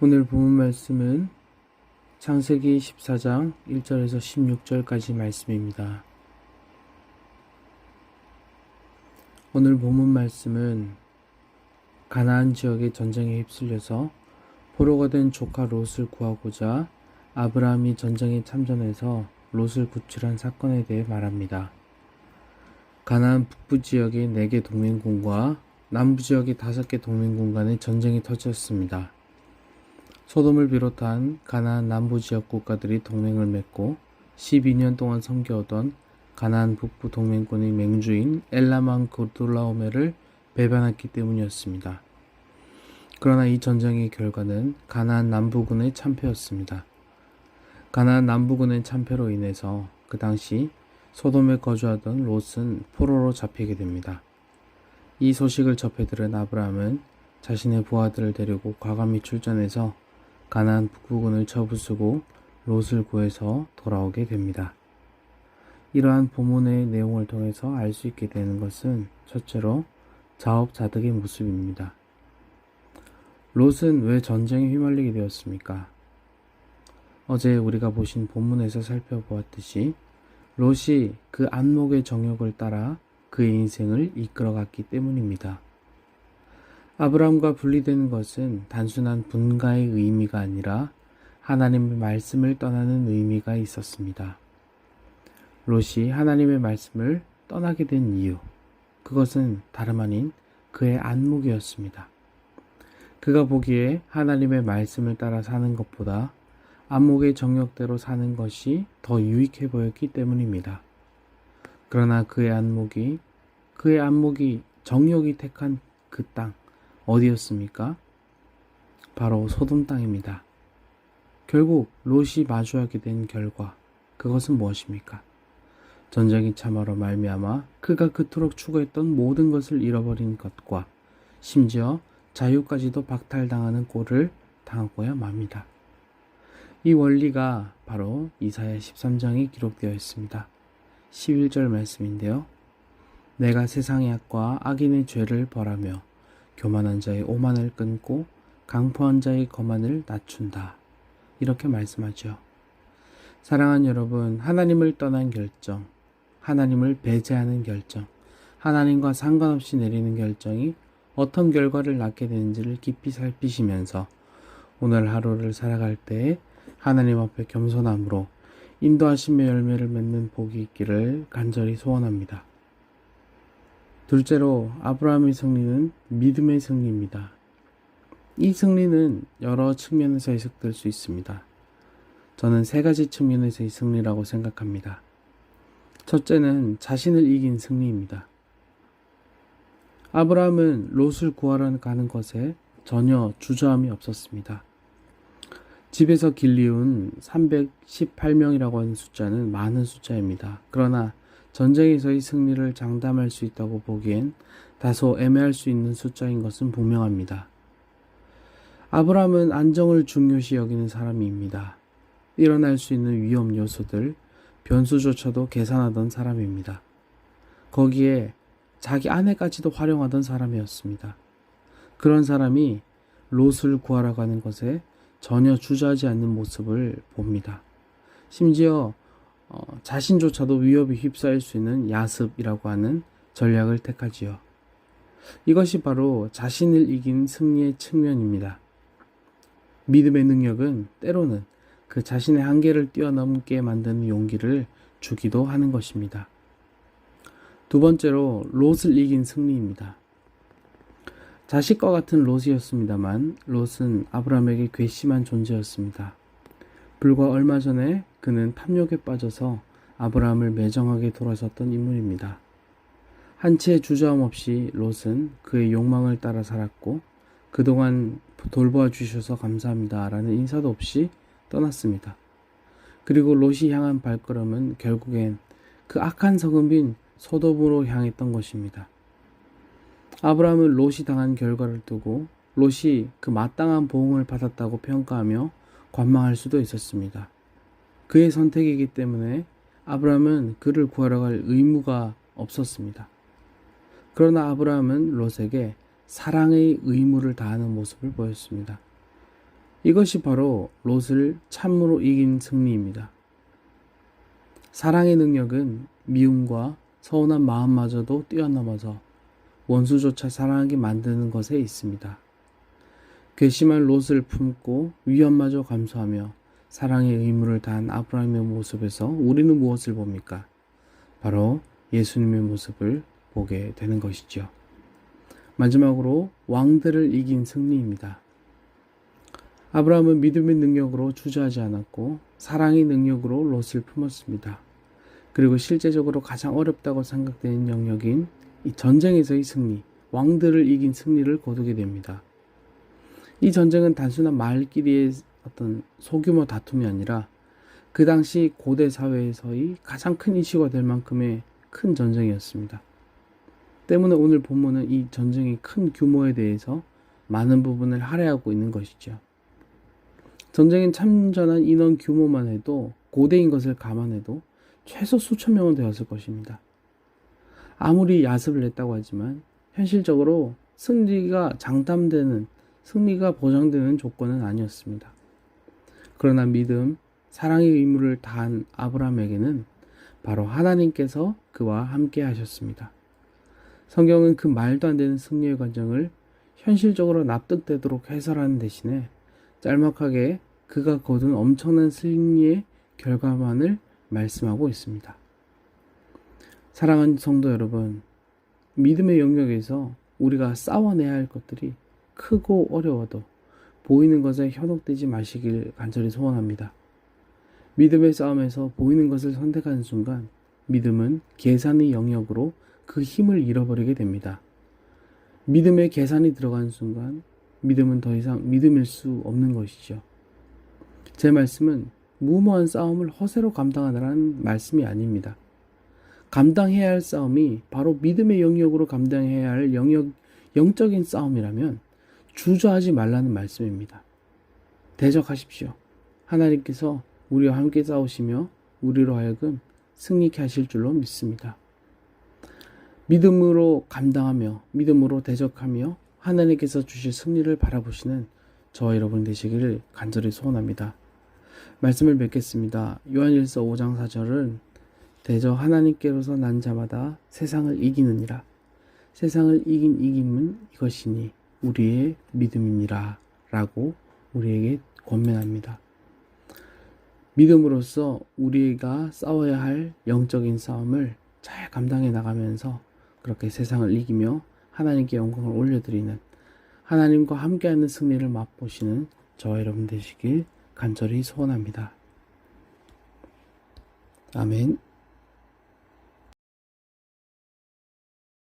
오늘 본문 말씀은 창세기 14장 1절에서 16절까지 말씀입니다. 오늘 본문 말씀은 가나안 지역의 전쟁에 휩쓸려서 포로가 된 조카 롯을 구하고자 아브라함이 전쟁에 참전해서 롯을 구출한 사건에 대해 말합니다. 가나안 북부 지역의 4개 동맹군과 남부 지역의 5개 동맹군 간의 전쟁이 터졌습니다. 소돔을 비롯한 가나안 남부 지역 국가들이 동맹을 맺고 12년 동안 섬겨오던 가나안 북부 동맹군의 맹주인 엘람 왕 그돌라오메를 배반했기 때문이었습니다. 그러나 이 전쟁의 결과는 가나안 남부군의 참패였습니다. 가나안 남부군의 참패로 인해서 그 당시 소돔에 거주하던 롯은 포로로 잡히게 됩니다. 이 소식을 접해 들은 아브라함은 자신의 부하들을 데리고 과감히 출전해서 가나안 북부군을 쳐부수고 롯을 구해서 돌아오게 됩니다. 이러한 본문의 내용을 통해서 알 수 있게 되는 것은 첫째로 자업자득의 모습입니다. 롯은 왜 전쟁에 휘말리게 되었습니까? 어제 우리가 보신 본문에서 살펴보았듯이 롯이 그 안목의 정욕을 따라 그의 인생을 이끌어갔기 때문입니다. 아브라함과 분리되는 것은 단순한 분가의 의미가 아니라 하나님의 말씀을 떠나는 의미가 있었습니다. 롯이 하나님의 말씀을 떠나게 된 이유, 그것은 다름 아닌 그의 안목이었습니다. 그가 보기에 하나님의 말씀을 따라 사는 것보다 안목의 정욕대로 사는 것이 더 유익해 보였기 때문입니다. 그러나 그의 안목이 정욕이 택한 그 땅, 어디였습니까? 바로 소돔 땅입니다. 결국 롯이 마주하게 된 결과, 그것은 무엇입니까? 전쟁이 참화로 말미암아 그가 그토록 추구했던 모든 것을 잃어버린 것과 심지어 자유까지도 박탈당하는 꼴을 당하고야 맙니다. 이 원리가 바로 이사야 13장에 기록되어 있습니다. 11절 말씀인데요. 내가 세상의 악과 악인의 죄를 벌하며 교만한 자의 오만을 끊고 강포한 자의 거만을 낮춘다. 이렇게 말씀하죠. 사랑하는 여러분, 하나님을 떠난 결정, 하나님을 배제하는 결정, 하나님과 상관없이 내리는 결정이 어떤 결과를 낳게 되는지를 깊이 살피시면서 오늘 하루를 살아갈 때에 하나님 앞에 겸손함으로 인도하심의 열매를 맺는 복이 있기를 간절히 소원합니다. 둘째로 아브라함의 승리는 믿음의 승리입니다. 이 승리는 여러 측면에서 해석될 수 있습니다. 저는 3가지 측면에서의 승리라고 생각합니다. 첫째는 자신을 이긴 승리입니다. 아브라함은 롯을 구하러 가는 것에 전혀 주저함이 없었습니다. 집에서 길리운 318명이라고 하는 숫자는 많은 숫자입니다. 그러나 전쟁에서의 승리를 장담할 수 있다고 보기엔 다소 애매할 수 있는 숫자인 것은 분명합니다. 아브라함은 안정을 중요시 여기는 사람입니다. 일어날 수 있는 위험 요소들, 변수조차도 계산하던 사람입니다. 거기에 자기 아내까지도 활용하던 사람이었습니다. 그런 사람이 롯을 구하러 가는 것에 전혀 주저하지 않는 모습을 봅니다. 심지어 자신조차도 위협에 휩싸일 수 있는 야습이라고 하는 전략을 택하지요. 이것이 바로 자신을 이긴 승리의 측면입니다. 믿음의 능력은 때로는 그 자신의 한계를 뛰어넘게 만드는 용기를 주기도 하는 것입니다. 두 번째로 롯을 이긴 승리입니다. 자식과 같은 롯이었습니다만 롯은 아브라함에게 괘씸한 존재였습니다. 불과 얼마 전에 그는 탐욕에 빠져서 아브라함을 매정하게 돌아섰던 인물입니다. 한치의 주저함 없이 롯은 그의 욕망을 따라 살았고 그동안 돌보아 주셔서 감사합니다 라는 인사도 없이 떠났습니다. 그리고 롯이 향한 발걸음은 결국엔 그 악한 성읍인 소돔으로 향했던 것입니다. 아브라함은 롯이 당한 결과를 두고 롯이 그 마땅한 보응을 받았다고 평가하며 관망할 수도 있었습니다. 그의 선택이기 때문에 아브라함은 그를 구하러 갈 의무가 없었습니다. 그러나 아브라함은 롯에게 사랑의 의무를 다하는 모습을 보였습니다. 이것이 바로 롯을 참으로 이긴 승리입니다. 사랑의 능력은 미움과 서운한 마음마저도 뛰어넘어서 원수조차 사랑하게 만드는 것에 있습니다. 괘씸한 롯을 품고 위험마저 감수하며 사랑의 의무를 다한 아브라함의 모습에서 우리는 무엇을 봅니까? 바로 예수님의 모습을 보게 되는 것이죠. 마지막으로 왕들을 이긴 승리입니다. 아브라함은 믿음의 능력으로 주저하지 않았고 사랑의 능력으로 롯을 품었습니다. 그리고 실제적으로 가장 어렵다고 생각되는 영역인 이 전쟁에서의 승리, 왕들을 이긴 승리를 거두게 됩니다. 이 전쟁은 단순한 마을끼리의 어떤 소규모 다툼이 아니라 그 당시 고대 사회에서의 가장 큰 이슈가 될 만큼의 큰 전쟁이었습니다. 때문에 오늘 본문은 이 전쟁의 큰 규모에 대해서 많은 부분을 할애하고 있는 것이죠. 전쟁엔 참전한 인원 규모만 해도 고대인 것을 감안해도 최소 수천 명은 되었을 것입니다. 아무리 야습을 했다고 하지만 현실적으로 승리가 보장되는 조건은 아니었습니다. 그러나 믿음, 사랑의 의무를 다한 아브라함에게는 바로 하나님께서 그와 함께 하셨습니다. 성경은 그 말도 안 되는 승리의 과정을 현실적으로 납득되도록 해설하는 대신에 짤막하게 그가 거둔 엄청난 승리의 결과만을 말씀하고 있습니다. 사랑하는 성도 여러분, 믿음의 영역에서 우리가 싸워내야 할 것들이 크고 어려워도 보이는 것에 현혹되지 마시길 간절히 소원합니다. 믿음의 싸움에서 보이는 것을 선택하는 순간 믿음은 계산의 영역으로 그 힘을 잃어버리게 됩니다. 믿음에 계산이 들어가는 순간 믿음은 더 이상 믿음일 수 없는 것이죠. 제 말씀은 무모한 싸움을 허세로 감당하라는 말씀이 아닙니다. 감당해야 할 싸움이 바로 믿음의 영역으로 감당해야 할 영적인 싸움이라면 주저하지 말라는 말씀입니다. 대적하십시오. 하나님께서 우리와 함께 싸우시며 우리로 하여금 승리케 하실 줄로 믿습니다. 믿음으로 감당하며 믿음으로 대적하며 하나님께서 주실 승리를 바라보시는 저와 여러분 되시기를 간절히 소원합니다. 말씀을 맺겠습니다. 요한일서 5장 4절은 대저 하나님께로서 난 자마다 세상을 이기느니라. 세상을 이긴 이김은 이것이니 우리의 믿음이니라 라고 우리에게 권면합니다. 믿음으로써 우리가 싸워야 할 영적인 싸움을 잘 감당해 나가면서 그렇게 세상을 이기며 하나님께 영광을 올려드리는 하나님과 함께하는 승리를 맛보시는 저와 여러분 되시길 간절히 소원합니다. 아멘.